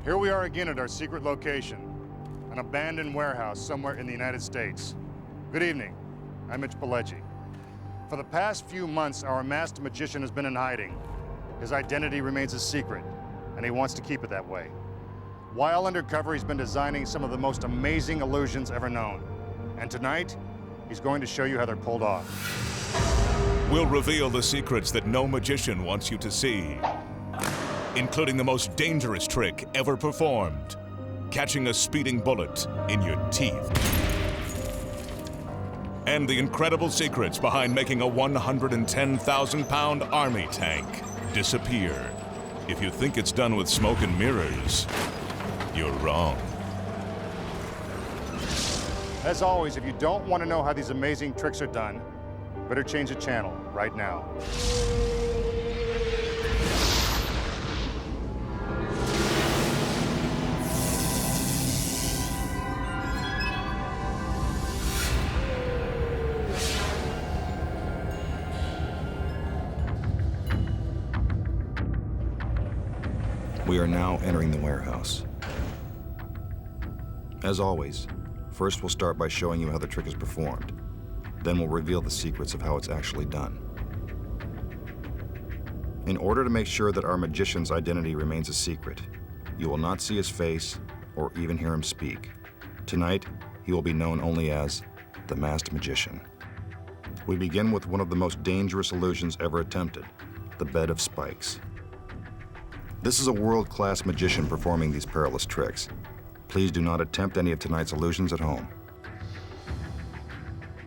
Here we are again at our secret location, an abandoned warehouse somewhere in the United States. Good evening, I'm Mitch Pileggi. For the past few months, our masked magician has been in hiding. His identity remains a secret, and he wants to keep it that way. While undercover, he's been designing some of the most amazing illusions ever known. And tonight, he's going to show you how they're pulled off. We'll reveal the secrets that no magician wants you to see, including the most dangerous trick ever performed, catching a speeding bullet in your teeth. And the incredible secrets behind making a 110,000-pound army tank disappear. If you think it's done with smoke and mirrors, you're wrong. As always, if you don't want to know how these amazing tricks are done, better change the channel right now. We are now entering the warehouse. As always, first we'll start by showing you how the trick is performed. Then we'll reveal the secrets of how it's actually done. In order to make sure that our magician's identity remains a secret, you will not see his face or even hear him speak. Tonight, he will be known only as the Masked Magician. We begin with one of the most dangerous illusions ever attempted, the bed of spikes. This is a world-class magician performing these perilous tricks. Please do not attempt any of tonight's illusions at home.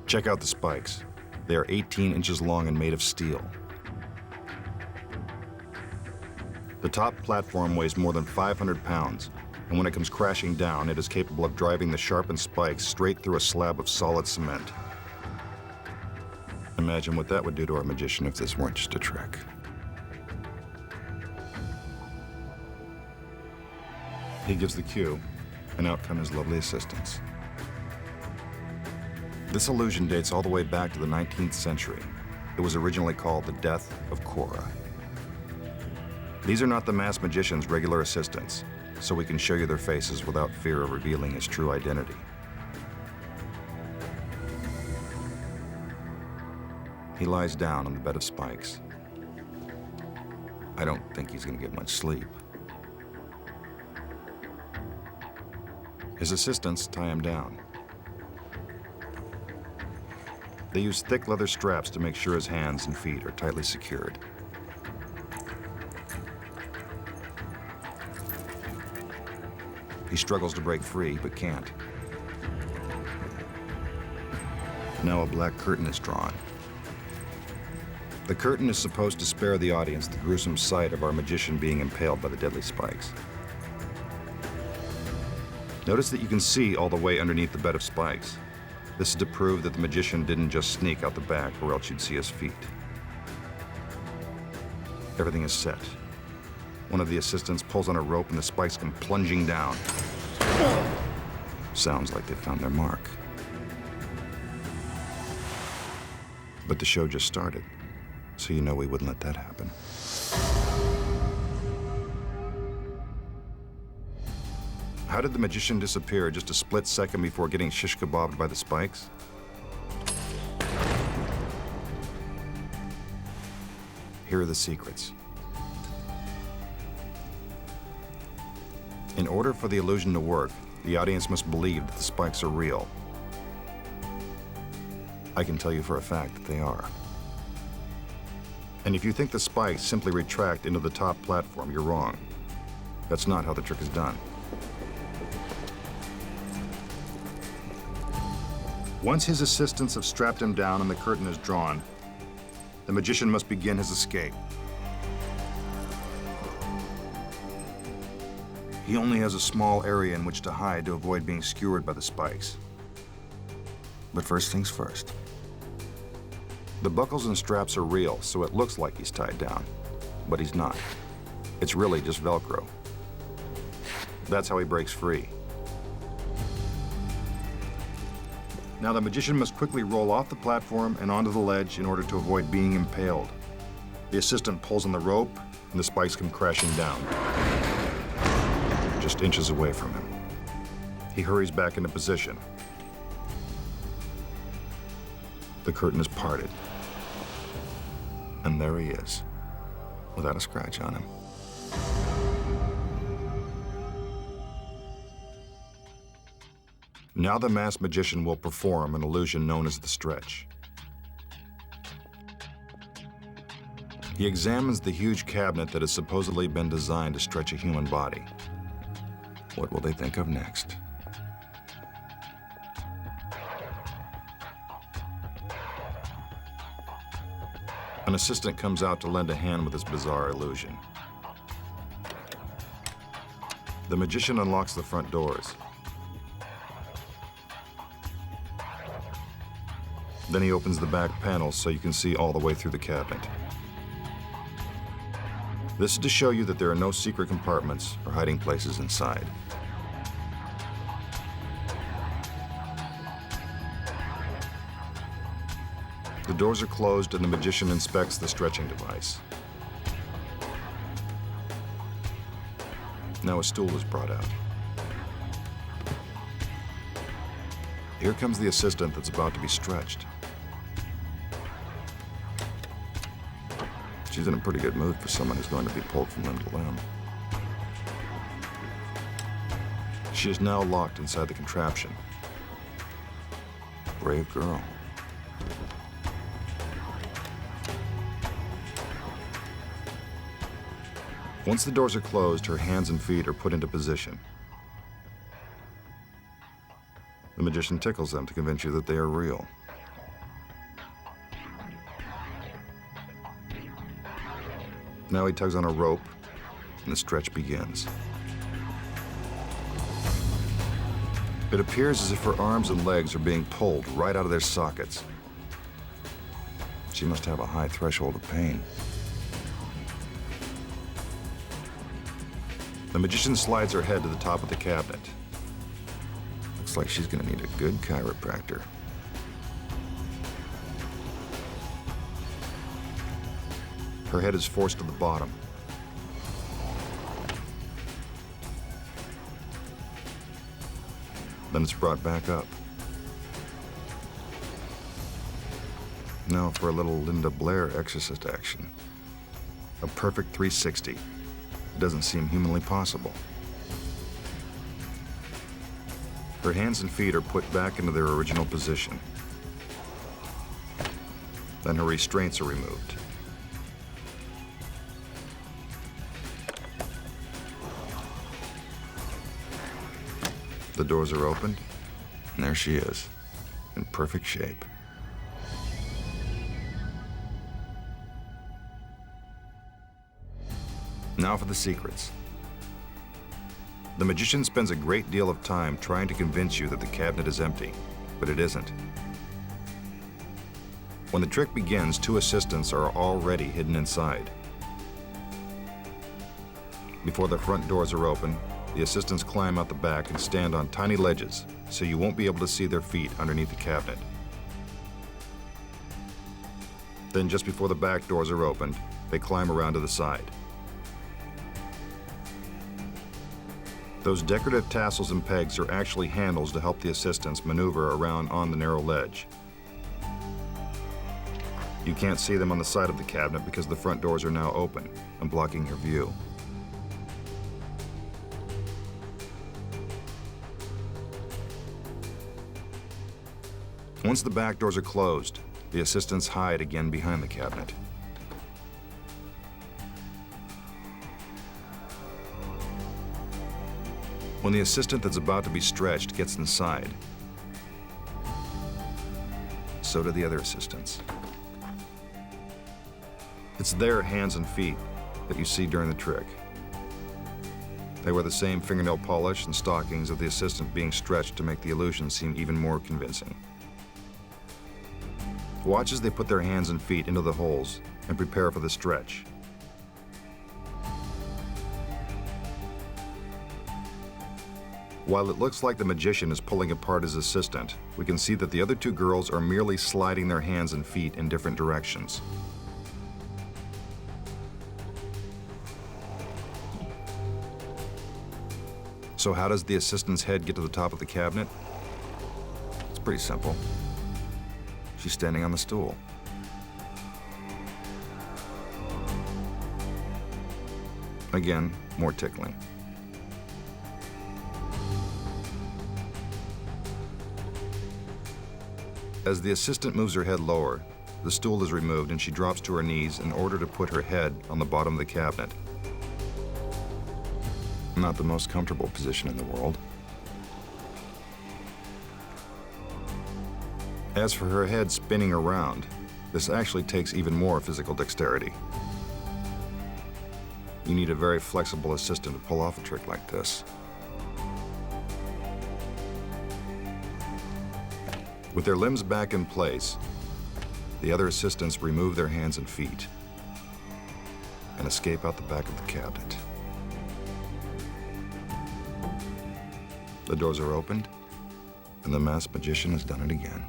Check out the spikes. They are 18 inches long and made of steel. The top platform weighs more than 500 pounds, and when it comes crashing down, it is capable of driving the sharpened spikes straight through a slab of solid cement. Imagine what that would do to our magician if this weren't just a trick. He gives the cue, and out come his lovely assistants. This illusion dates all the way back to the 19th century. It was originally called the Death of Cora. These are not the masked magician's regular assistants, so we can show you their faces without fear of revealing his true identity. He lies down on the bed of spikes. I don't think he's gonna get much sleep. His assistants tie him down. They use thick leather straps to make sure his hands and feet are tightly secured. He struggles to break free, but can't. Now a black curtain is drawn. The curtain is supposed to spare the audience the gruesome sight of our magician being impaled by the deadly spikes. Notice that you can see all the way underneath the bed of spikes. This is to prove that the magician didn't just sneak out the back, or else you'd see his feet. Everything is set. One of the assistants pulls on a rope and the spikes come plunging down. Sounds like they found their mark. But the show just started, so you know we wouldn't let that happen. How did the magician disappear just a split second before getting shish kebabbed by the spikes? Here are the secrets. In order for the illusion to work, the audience must believe that the spikes are real. I can tell you for a fact that they are. And if you think the spikes simply retract into the top platform, you're wrong. That's not how the trick is done. Once his assistants have strapped him down and the curtain is drawn, the magician must begin his escape. He only has a small area in which to hide to avoid being skewered by the spikes. But first things first. The buckles and straps are real, so it looks like he's tied down, but he's not. It's really just Velcro. That's how he breaks free. Now the magician must quickly roll off the platform and onto the ledge in order to avoid being impaled. The assistant pulls on the rope, and the spikes come crashing down. just inches away from him. He hurries back into position. The curtain is parted. And there he is, without a scratch on him. Now the masked magician will perform an illusion known as the stretch. He examines the huge cabinet that has supposedly been designed to stretch a human body. What will they think of next? An assistant comes out to lend a hand with this bizarre illusion. The magician unlocks the front doors. Then he opens the back panels so you can see all the way through the cabinet. This is to show you that there are no secret compartments or hiding places inside. The doors are closed and the magician inspects the stretching device. Now a stool is brought out. Here comes the assistant that's about to be stretched. She's in a pretty good mood for someone who's going to be pulled from limb to limb. She is now locked inside the contraption. Brave girl. Once the doors are closed, her hands and feet are put into position. The magician tickles them to convince you that they are real. Now he tugs on a rope, and the stretch begins. It appears as if her arms and legs are being pulled right out of their sockets. She must have a high threshold of pain. The magician slides her head to the top of the cabinet. Looks like she's gonna need a good chiropractor. Her head is forced to the bottom. Then it's brought back up. Now for a little Linda Blair exorcist action. A perfect 360. It doesn't seem humanly possible. Her hands and feet are put back into their original position. Then her restraints are removed. The doors are opened, and there she is, in perfect shape. Now for the secrets. The magician spends a great deal of time trying to convince you that the cabinet is empty, but it isn't. When the trick begins, two assistants are already hidden inside. Before the front doors are open, the assistants climb out the back and stand on tiny ledges, so you won't be able to see their feet underneath the cabinet. Then just before the back doors are opened, they climb around to the side. Those decorative tassels and pegs are actually handles to help the assistants maneuver around on the narrow ledge. You can't see them on the side of the cabinet because the front doors are now open and blocking your view. Once the back doors are closed, the assistants hide again behind the cabinet. When the assistant that's about to be stretched gets inside, so do the other assistants. It's their hands and feet that you see during the trick. They wear the same fingernail polish and stockings of the assistant being stretched to make the illusion seem even more convincing. Watch as they put their hands and feet into the holes and prepare for the stretch. While it looks like the magician is pulling apart his assistant, we can see that the other two girls are merely sliding their hands and feet in different directions. So how does the assistant's head get to the top of the cabinet? It's pretty simple. She's standing on the stool. Again, more tickling. As the assistant moves her head lower, the stool is removed and she drops to her knees in order to put her head on the bottom of the cabinet. Not the most comfortable position in the world. As for her head spinning around, this actually takes even more physical dexterity. You need a very flexible assistant to pull off a trick like this. With their limbs back in place, the other assistants remove their hands and feet and escape out the back of the cabinet. The doors are opened, and the masked magician has done it again.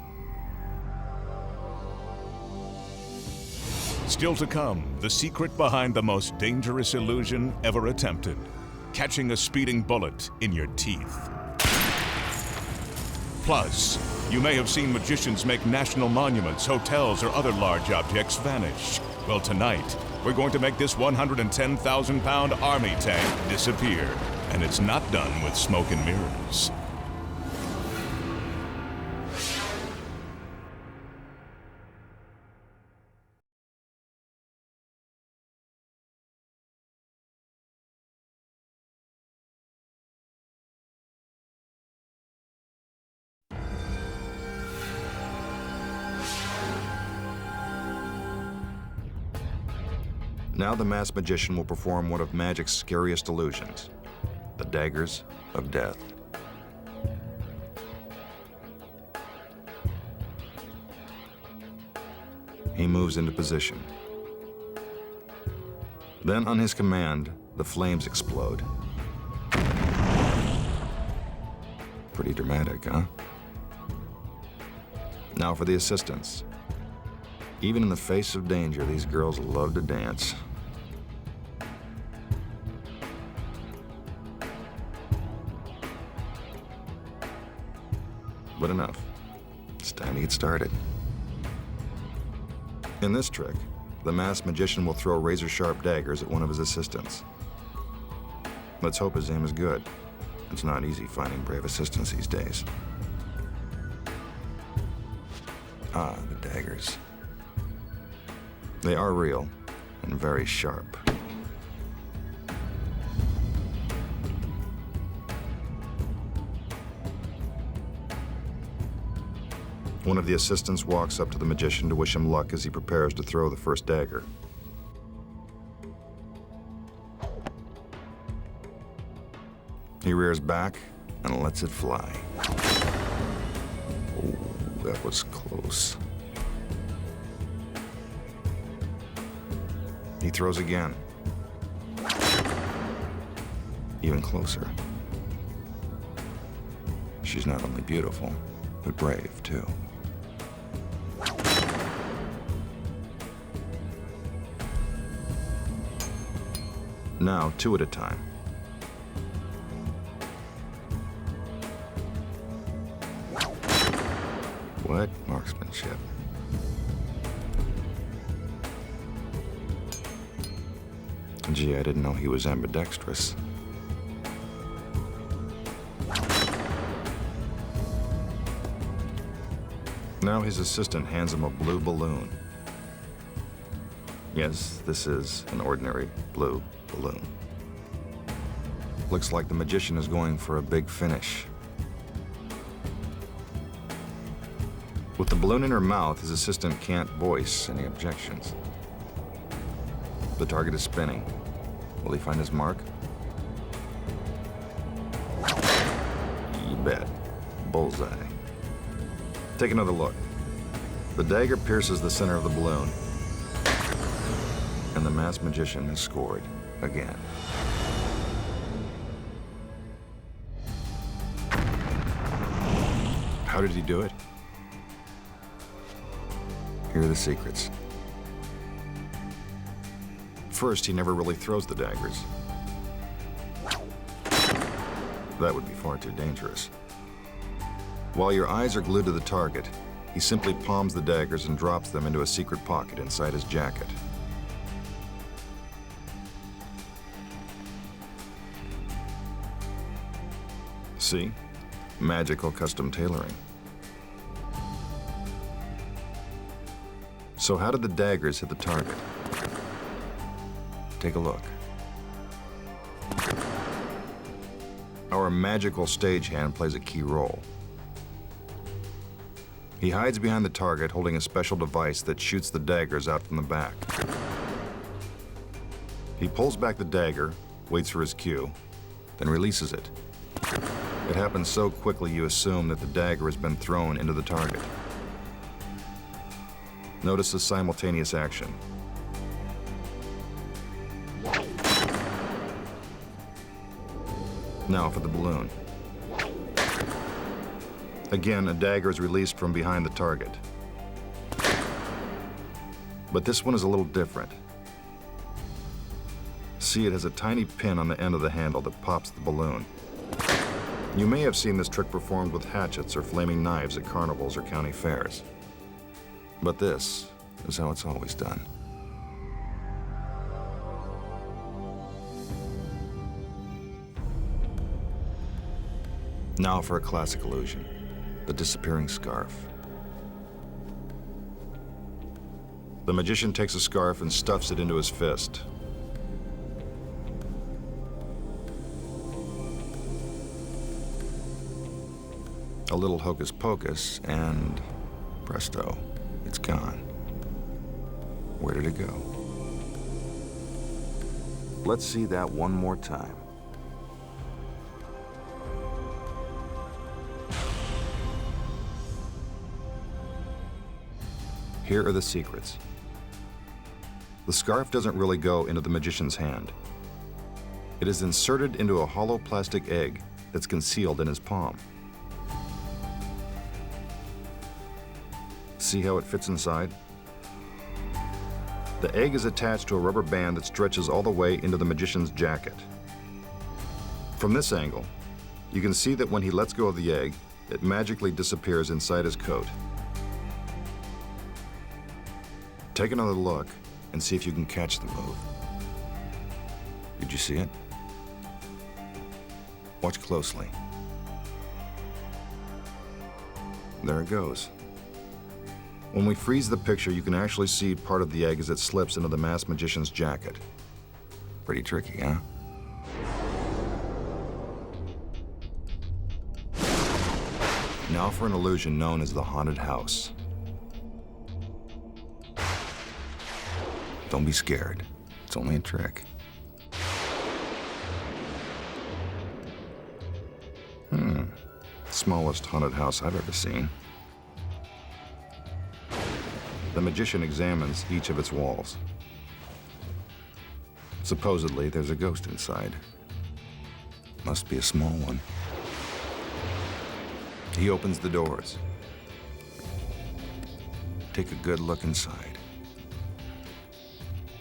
Still to come, the secret behind the most dangerous illusion ever attempted: catching a speeding bullet in your teeth. Plus, you may have seen magicians make national monuments, hotels, or other large objects vanish. Well, tonight, we're going to make this 110,000-pound army tank disappear. And it's not done with smoke and mirrors. Now the masked magician will perform one of magic's scariest illusions, the Daggers of Death. He moves into position. Then, on his command, the flames explode. Pretty dramatic, huh? Now for the assistants. Even in the face of danger, these girls love to dance. But enough. It's time to get started. In this trick, the masked magician will throw razor-sharp daggers at one of his assistants. Let's hope his aim is good. It's not easy finding brave assistants these days. Ah, the daggers. They are real and very sharp. One of the assistants walks up to the magician to wish him luck as he prepares to throw the first dagger. He rears back and lets it fly. Oh, that was close. He throws again. Even closer. She's not only beautiful, but brave, too. Now, two at a time. What marksmanship? Gee, I didn't know he was ambidextrous. Now his assistant hands him a blue balloon. Yes, this is an ordinary blue balloon. Looks like the magician is going for a big finish. With the balloon in her mouth, his assistant can't voice any objections. The target is spinning. Will he find his mark? You bet. Bullseye. Take another look. The dagger pierces the center of the balloon, and the masked magician has scored again. How did he do it? Here are the secrets. First, he never really throws the daggers. That would be far too dangerous. While your eyes are glued to the target, he simply palms the daggers and drops them into a secret pocket inside his jacket. See? Magical custom tailoring. So how did the daggers hit the target? Take a look. Our magical stagehand plays a key role. He hides behind the target holding a special device that shoots the daggers out from the back. He pulls back the dagger, waits for his cue, then releases it. It happens so quickly you assume that the dagger has been thrown into the target. Notice the simultaneous action. Now for the balloon. Again, a dagger is released from behind the target. But this one is a little different. See, it has a tiny pin on the end of the handle that pops the balloon. You may have seen this trick performed with hatchets or flaming knives at carnivals or county fairs. But this is how it's always done. Now for a classic illusion, the disappearing scarf. The magician takes a scarf and stuffs it into his fist. A little hocus pocus, and presto, it's gone. Where did it go? Let's see that one more time. Here are the secrets. The scarf doesn't really go into the magician's hand. It is inserted into a hollow plastic egg that's concealed in his palm. See how it fits inside? The egg is attached to a rubber band that stretches all the way into the magician's jacket. From this angle, you can see that when he lets go of the egg, it magically disappears inside his coat. Take another look and see if you can catch the move. Did you see it? Watch closely. There it goes. When we freeze the picture, you can actually see part of the egg as it slips into the masked magician's jacket. Pretty tricky, huh? Now for an illusion known as the haunted house. Don't be scared. It's only a trick. Smallest haunted house I've ever seen. The magician examines each of its walls. Supposedly, there's a ghost inside. Must be a small one. He opens the doors. Take a good look inside.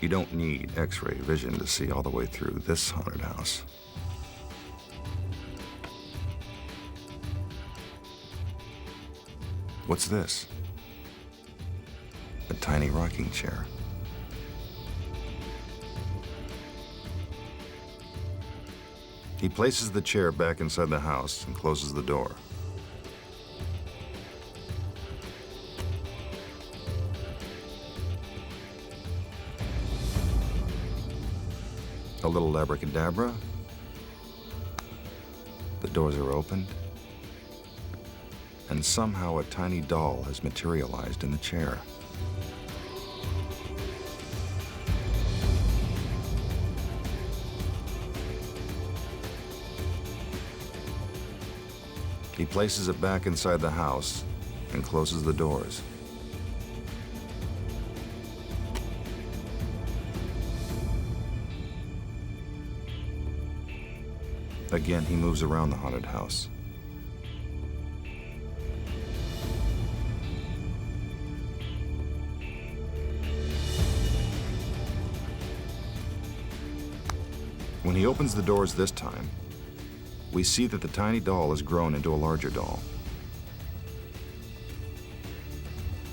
You don't need X-ray vision to see all the way through this haunted house. What's this? A tiny rocking chair. He places the chair back inside the house and closes the door. A little abracadabra. The doors are opened. And somehow a tiny doll has materialized in the chair. He places it back inside the house and closes the doors. Again, he moves around the haunted house. When he opens the doors this time, we see that the tiny doll has grown into a larger doll.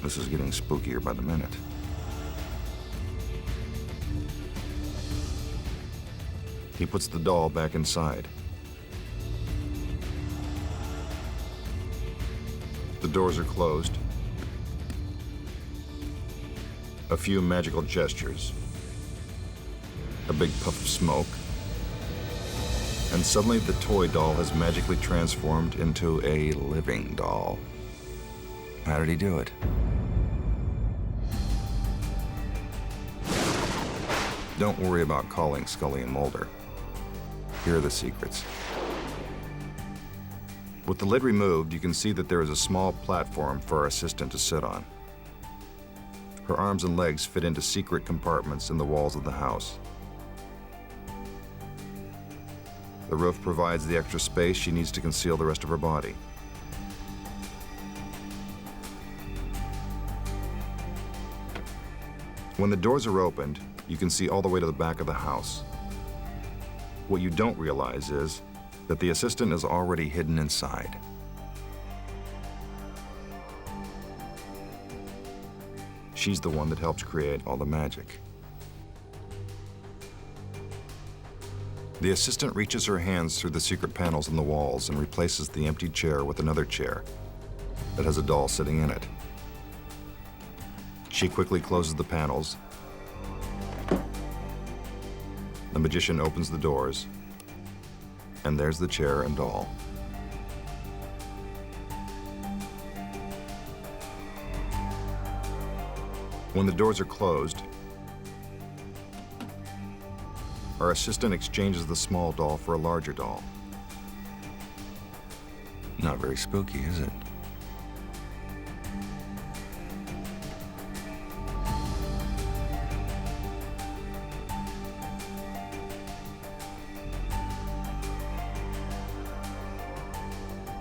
This is getting spookier by the minute. He puts the doll back inside. The doors are closed. A few magical gestures. A big puff of smoke. And suddenly the toy doll has magically transformed into a living doll. How did he do it? Don't worry about calling Scully and Mulder. Here are the secrets. With the lid removed, you can see that there is a small platform for our assistant to sit on. Her arms and legs fit into secret compartments in the walls of the house. The roof provides the extra space she needs to conceal the rest of her body. When the doors are opened, you can see all the way to the back of the house. What you don't realize is that the assistant is already hidden inside. She's the one that helps create all the magic. The assistant reaches her hands through the secret panels in the walls and replaces the empty chair with another chair that has a doll sitting in it. She quickly closes the panels. The magician opens the doors, and there's the chair and doll. When the doors are closed, our assistant exchanges the small doll for a larger doll. Not very spooky, is it?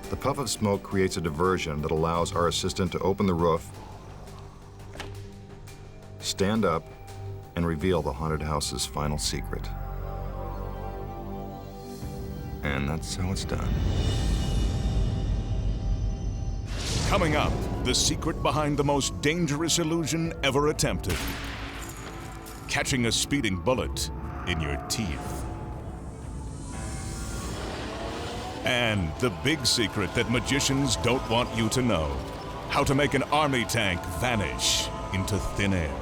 The puff of smoke creates a diversion that allows our assistant to open the roof, stand up, and reveal the haunted house's final secret. And that's how it's done. Coming up, the secret behind the most dangerous illusion ever attempted. Catching a speeding bullet in your teeth. And the big secret that magicians don't want you to know. How to make an army tank vanish into thin air.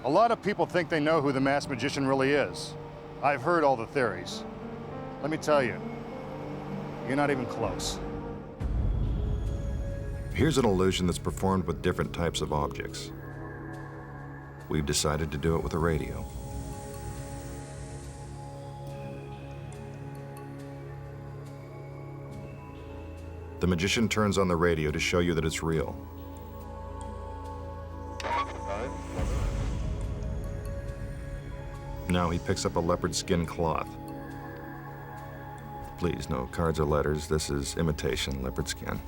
A lot of people think they know who the masked magician really is. I've heard all the theories. Let me tell you, you're not even close. Here's an illusion that's performed with different types of objects. We've decided to do it with a radio. The magician turns on the radio to show you that it's real. Now he picks up a leopard skin cloth. Please, no cards or letters. This is imitation leopard skin.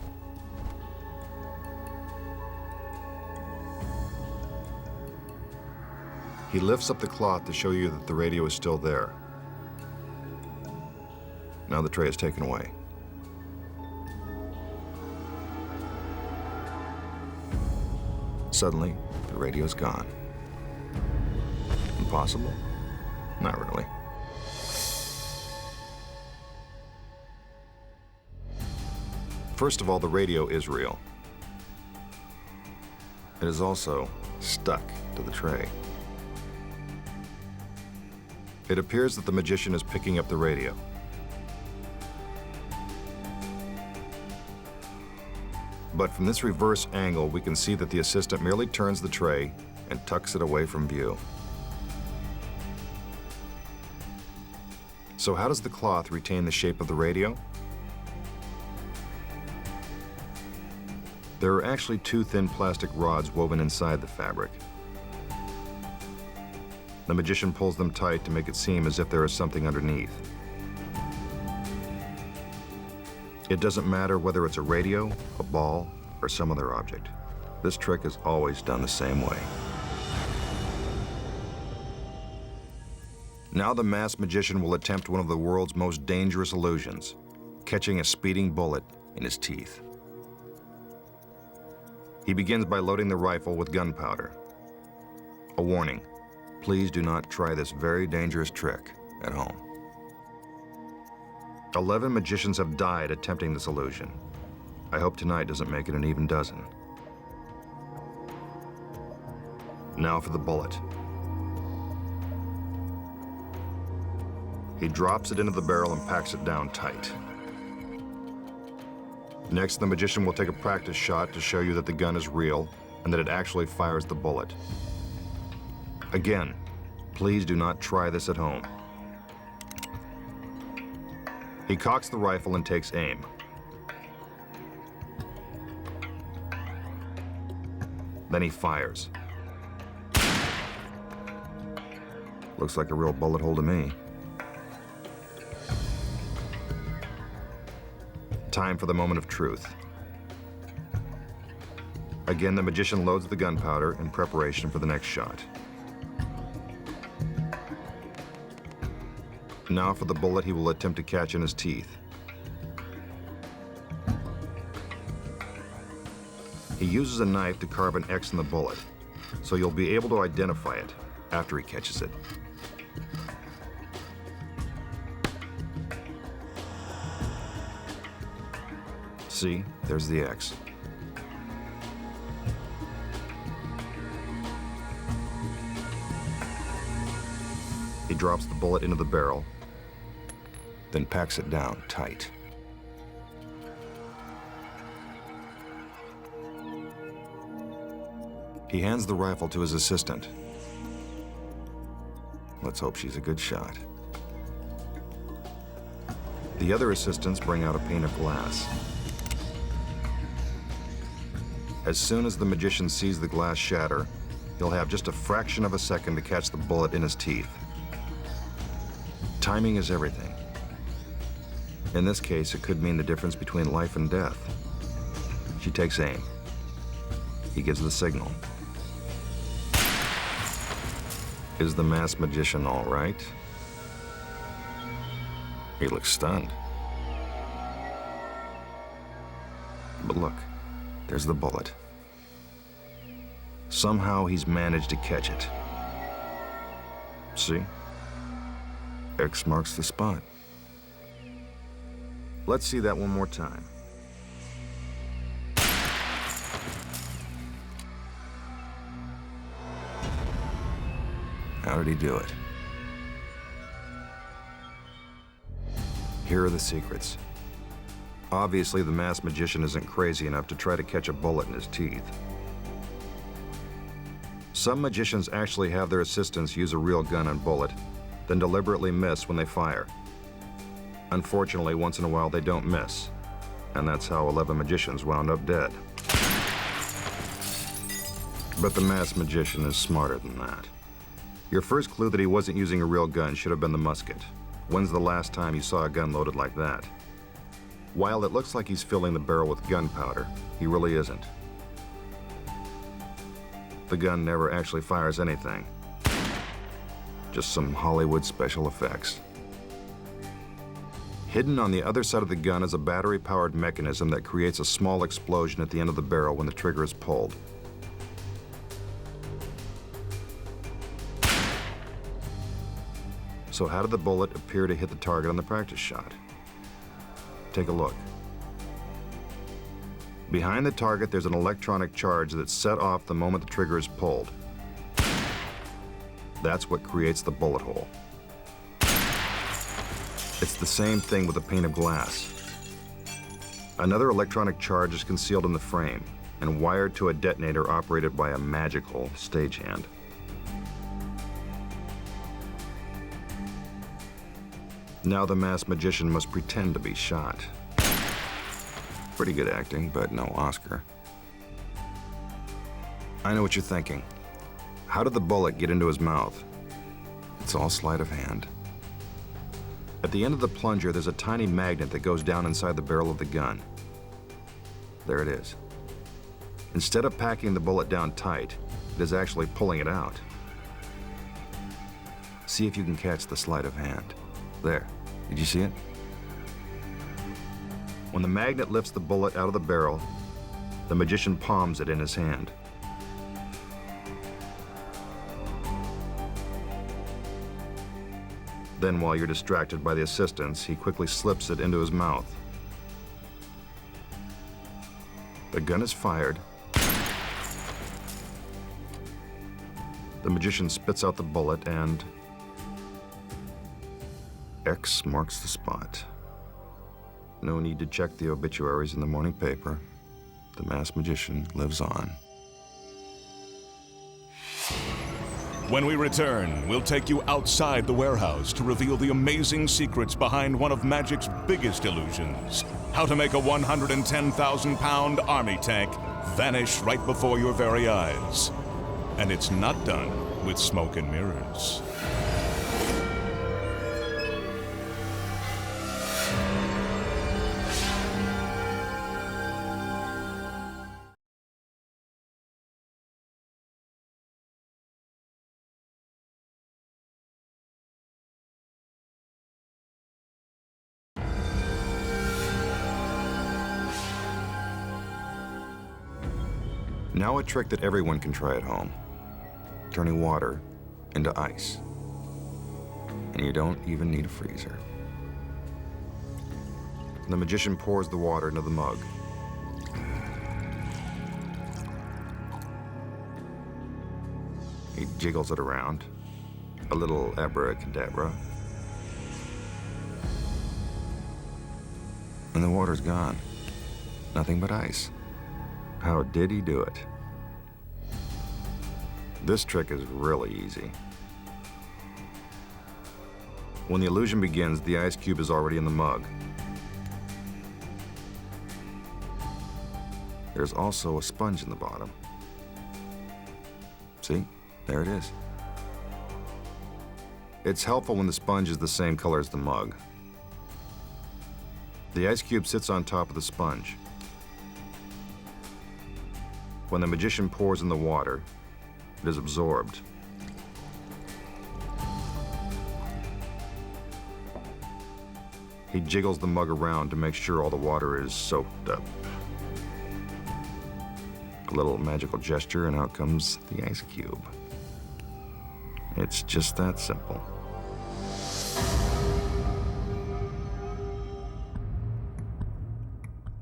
He lifts up the cloth to show you that the radio is still there. Now the tray is taken away. Suddenly, the radio's gone. Impossible? Not really. First of all, the radio is real. It is also stuck to the tray. It appears that the magician is picking up the radio. But from this reverse angle, we can see that the assistant merely turns the tray and tucks it away from view. So how does the cloth retain the shape of the radio? There are actually two thin plastic rods woven inside the fabric. The magician pulls them tight to make it seem as if there is something underneath. It doesn't matter whether it's a radio, a ball, or some other object. This trick is always done the same way. Now the masked magician will attempt one of the world's most dangerous illusions, catching a speeding bullet in his teeth. He begins by loading the rifle with gunpowder. A warning, please do not try this very dangerous trick at home. 11 magicians have died attempting this illusion. I hope tonight doesn't make it an even dozen. Now for the bullet. He drops it into the barrel and packs it down tight. Next, the magician will take a practice shot to show you that the gun is real and that it actually fires the bullet. Again, please do not try this at home. He cocks the rifle and takes aim. Then he fires. Looks like a real bullet hole to me. Time for the moment of truth. Again, the magician loads the gunpowder in preparation for the next shot. Now for the bullet he will attempt to catch in his teeth. He uses a knife to carve an X in the bullet, so you'll be able to identify it after he catches it. See, there's the X. He drops the bullet into the barrel, then packs it down tight. He hands the rifle to his assistant. Let's hope she's a good shot. The other assistants bring out a pane of glass. As soon as the magician sees the glass shatter, he'll have just a fraction of a second to catch the bullet in his teeth. Timing is everything. In this case, it could mean the difference between life and death. She takes aim. He gives the signal. Is the masked magician all right? He looks stunned. But look, there's the bullet. Somehow he's managed to catch it. See? X marks the spot. Let's see that one more time. How did he do it? Here are the secrets. Obviously, the masked magician isn't crazy enough to try to catch a bullet in his teeth. Some magicians actually have their assistants use a real gun and bullet, then deliberately miss when they fire. Unfortunately, once in a while they don't miss, and that's how 11 magicians wound up dead. But the masked magician is smarter than that. Your first clue that he wasn't using a real gun should have been the musket. When's the last time you saw a gun loaded like that? While it looks like he's filling the barrel with gunpowder, he really isn't. The gun never actually fires anything. Just some Hollywood special effects. Hidden on the other side of the gun is a battery-powered mechanism that creates a small explosion at the end of the barrel when the trigger is pulled. So how did the bullet appear to hit the target on the practice shot? Take a look. Behind the target, there's an electronic charge that's set off the moment the trigger is pulled. That's what creates the bullet hole. It's the same thing with a pane of glass. Another electronic charge is concealed in the frame and wired to a detonator operated by a magical stagehand. Now the masked magician must pretend to be shot. Pretty good acting, but no Oscar. I know what you're thinking. How did the bullet get into his mouth? It's all sleight of hand. At the end of the plunger, there's a tiny magnet that goes down inside the barrel of the gun. There it is. Instead of packing the bullet down tight, it is actually pulling it out. See if you can catch the sleight of hand. There. Did you see it? When the magnet lifts the bullet out of the barrel, the magician palms it in his hand. Then, while you're distracted by the assistants, he quickly slips it into his mouth. The gun is fired. The magician spits out the bullet and X marks the spot. No need to check the obituaries in the morning paper. The masked magician lives on. When we return, we'll take you outside the warehouse to reveal the amazing secrets behind one of magic's biggest illusions. How to make a 110,000-pound army tank vanish right before your very eyes. And it's not done with smoke and mirrors. Now a trick that everyone can try at home. Turning water into ice. And you don't even need a freezer. The magician pours the water into the mug. He jiggles it around. A little abracadabra. And the water's gone. Nothing but ice. How did he do it? This trick is really easy. When the illusion begins, the ice cube is already in the mug. There's also a sponge in the bottom. See? There it is. It's helpful when the sponge is the same color as the mug. The ice cube sits on top of the sponge. When the magician pours in the water, it is absorbed. He jiggles the mug around to make sure all the water is soaked up. A little magical gesture, and out comes the ice cube. It's just that simple.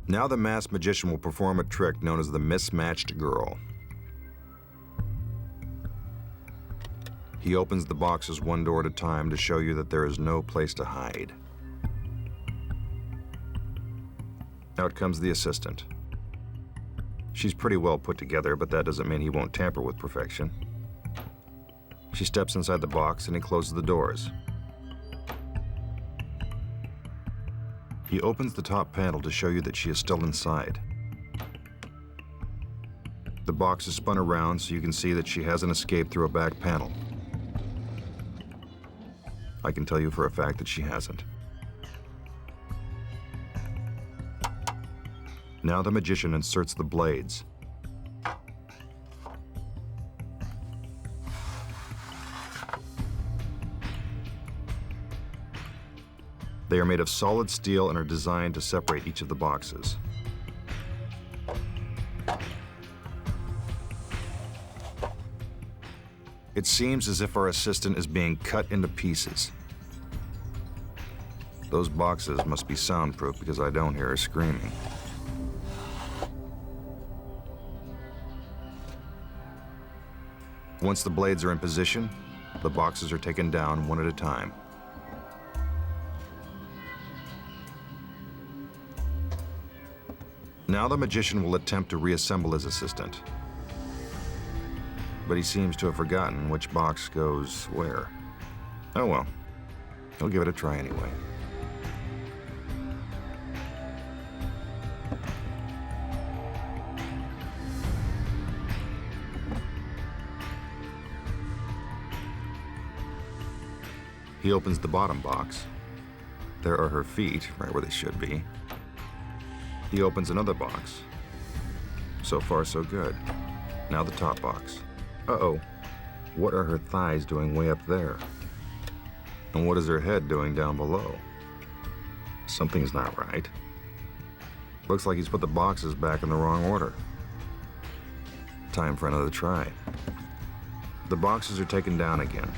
Now the masked magician will perform a trick known as the mismatched girl. He opens the boxes one door at a time to show you that there is no place to hide. Out comes the assistant. She's pretty well put together, but that doesn't mean he won't tamper with perfection. She steps inside the box and he closes the doors. He opens the top panel to show you that she is still inside. The box is spun around so you can see that she hasn't escaped through a back panel. I can tell you for a fact that she hasn't. Now the magician inserts the blades. They are made of solid steel and are designed to separate each of the boxes. It seems as if our assistant is being cut into pieces. Those boxes must be soundproof because I don't hear her screaming. Once the blades are in position, the boxes are taken down one at a time. Now the magician will attempt to reassemble his assistant. But he seems to have forgotten which box goes where. Oh well, he'll give it a try anyway. He opens the bottom box. There are her feet, right where they should be. He opens another box. So far, so good. Now the top box. Uh-oh. What are her thighs doing way up there? And what is her head doing down below? Something's not right. Looks like he's put the boxes back in the wrong order. Time for another try. The boxes are taken down again.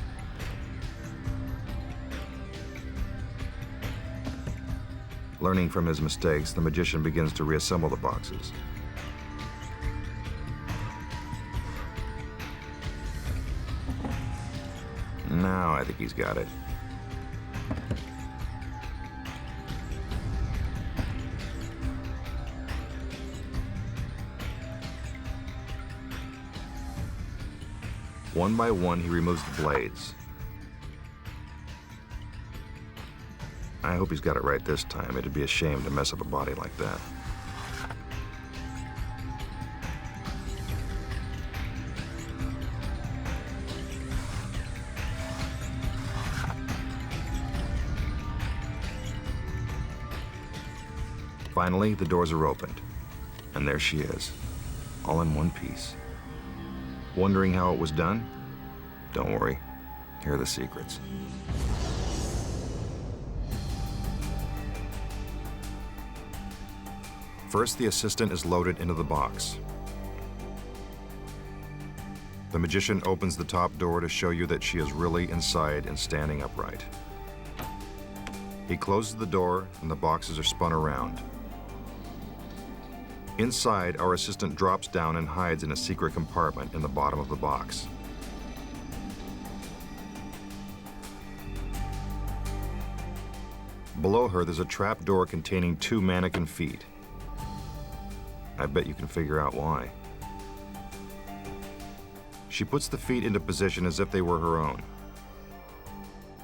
Learning from his mistakes, the magician begins to reassemble the boxes. Now I think he's got it. One by one, he removes the blades. I hope he's got it right this time. It'd be a shame to mess up a body like that. Finally, the doors are opened, and there she is, all in one piece. Wondering how it was done? Don't worry, here are the secrets. First, the assistant is loaded into the box. The magician opens the top door to show you that she is really inside and standing upright. He closes the door, and the boxes are spun around. Inside, our assistant drops down and hides in a secret compartment in the bottom of the box. Below her, there's a trap door containing 2 mannequin feet. I bet you can figure out why. She puts the feet into position as if they were her own.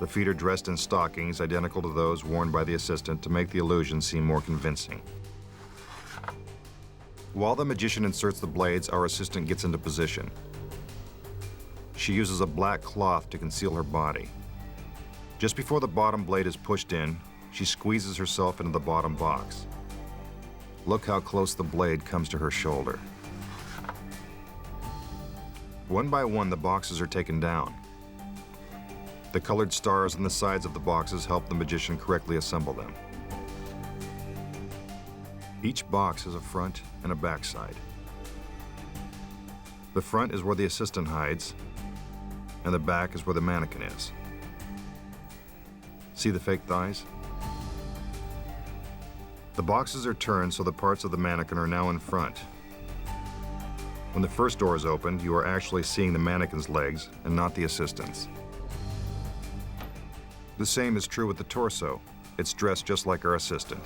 The feet are dressed in stockings identical to those worn by the assistant to make the illusion seem more convincing. While the magician inserts the blades, our assistant gets into position. She uses a black cloth to conceal her body. Just before the bottom blade is pushed in, she squeezes herself into the bottom box. Look how close the blade comes to her shoulder. One by one, the boxes are taken down. The colored stars on the sides of the boxes help the magician correctly assemble them. Each box has a front and a back side. The front is where the assistant hides, and the back is where the mannequin is. See the fake thighs? The boxes are turned so the parts of the mannequin are now in front. When the first door is opened, you are actually seeing the mannequin's legs and not the assistant's. The same is true with the torso. It's dressed just like our assistant.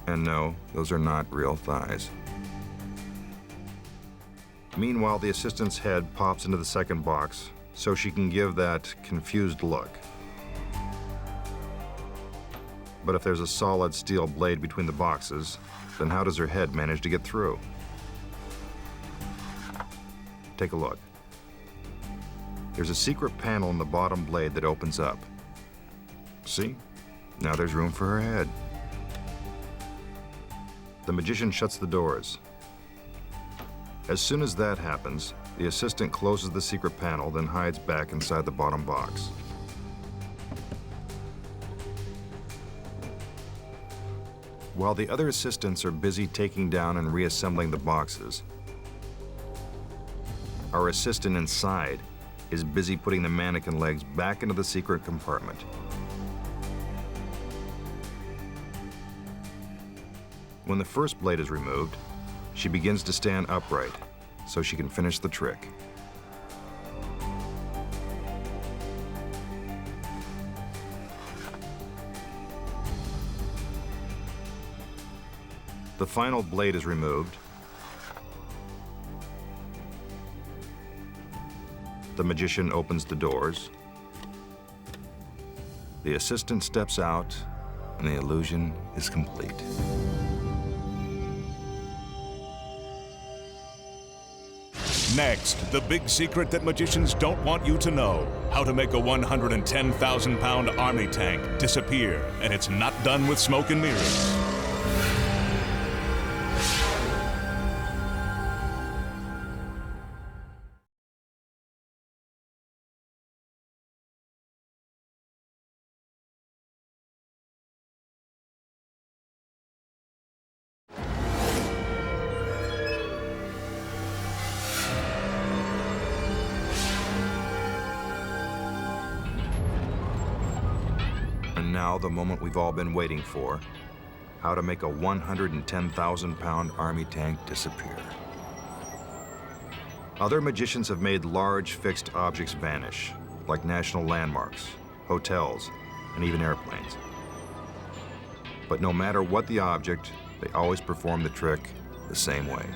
And no, those are not real thighs. Meanwhile, the assistant's head pops into the second box so she can give that confused look. But if there's a solid steel blade between the boxes, then how does her head manage to get through? Take a look. There's a secret panel in the bottom blade that opens up. See? Now there's room for her head. The magician shuts the doors. As soon as that happens, the assistant closes the secret panel, then hides back inside the bottom box. While the other assistants are busy taking down and reassembling the boxes, our assistant inside is busy putting the mannequin legs back into the secret compartment. When the first blade is removed, she begins to stand upright so she can finish the trick. The final blade is removed. The magician opens the doors. The assistant steps out, and the illusion is complete. Next, the big secret that magicians don't want you to know. How to make a 110,000-pound army tank disappear, and it's not done with smoke and mirrors. And now the moment we've all been waiting for. How to make a 110,000-pound army tank disappear. Other magicians have made large fixed objects vanish, like national landmarks, hotels, and even airplanes. But no matter what the object, they always perform the trick the same way.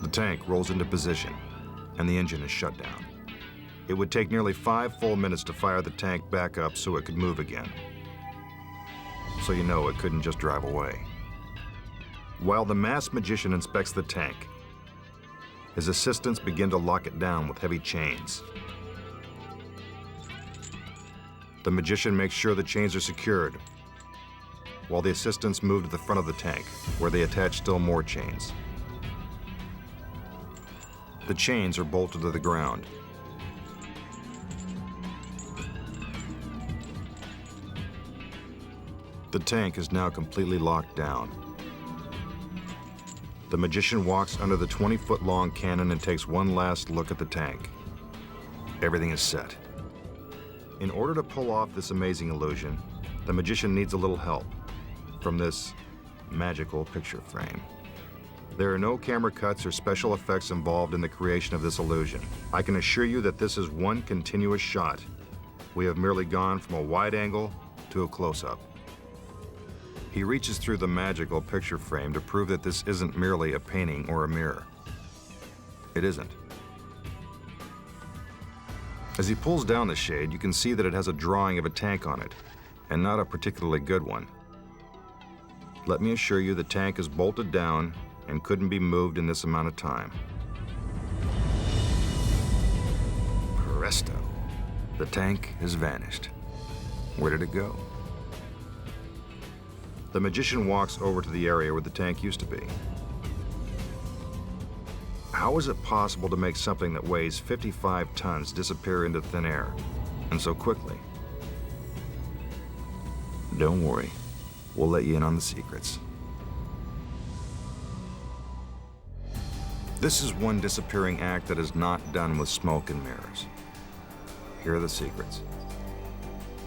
The tank rolls into position, and the engine is shut down. It would take nearly 5 full minutes to fire the tank back up so it could move again. So you know it couldn't just drive away. While the masked magician inspects the tank, his assistants begin to lock it down with heavy chains. The magician makes sure the chains are secured, while the assistants move to the front of the tank, where they attach still more chains. The chains are bolted to the ground. The tank is now completely locked down. The magician walks under the 20-foot-long cannon and takes one last look at the tank. Everything is set. In order to pull off this amazing illusion, the magician needs a little help from this magical picture frame. There are no camera cuts or special effects involved in the creation of this illusion. I can assure you that this is one continuous shot. We have merely gone from a wide angle to a close-up. He reaches through the magical picture frame to prove that this isn't merely a painting or a mirror. It isn't. As he pulls down the shade, you can see that it has a drawing of a tank on it, and not a particularly good one. Let me assure you the tank is bolted down and couldn't be moved in this amount of time. Presto. The tank has vanished. Where did it go? The magician walks over to the area where the tank used to be. How is it possible to make something that weighs 55 tons disappear into thin air, and so quickly? Don't worry, we'll let you in on the secrets. This is one disappearing act that is not done with smoke and mirrors. Here are the secrets.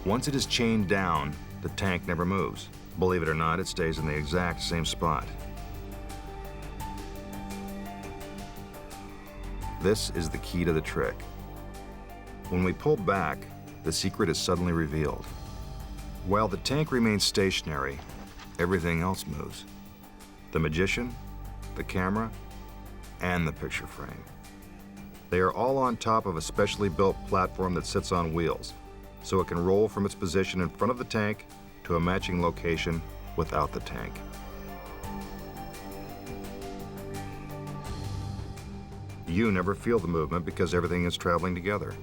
Once it is chained down, the tank never moves. Believe it or not, it stays in the exact same spot. This is the key to the trick. When we pull back, the secret is suddenly revealed. While the tank remains stationary, everything else moves. The magician, the camera, and the picture frame. They are all on top of a specially built platform that sits on wheels, so it can roll from its position in front of the tank to a matching location without the tank. You never feel the movement because everything is traveling together.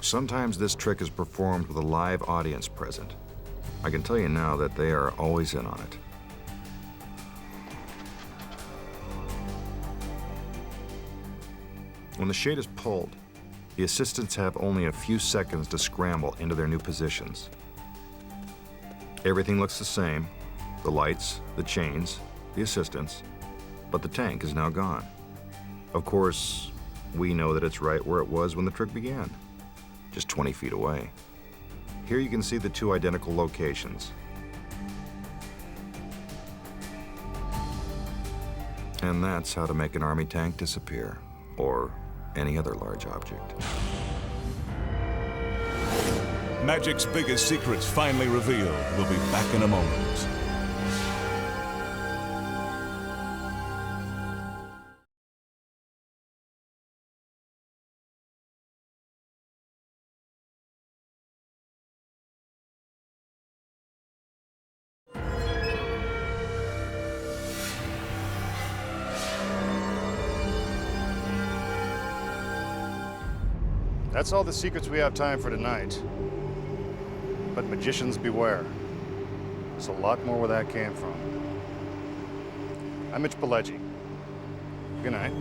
Sometimes this trick is performed with a live audience present. I can tell you now that they are always in on it. When the shade is pulled, the assistants have only a few seconds to scramble into their new positions. Everything looks the same, the lights, the chains, the assistants, but the tank is now gone. Of course, we know that it's right where it was when the trick began, just 20 feet away. Here you can see the two identical locations. And that's how to make an army tank disappear, or any other large object. Magic's biggest secrets finally revealed. We'll be back in a moment. That's all the secrets we have time for tonight. But magicians beware. There's a lot more where that came from. I'm Mitch Pileggi. Good night.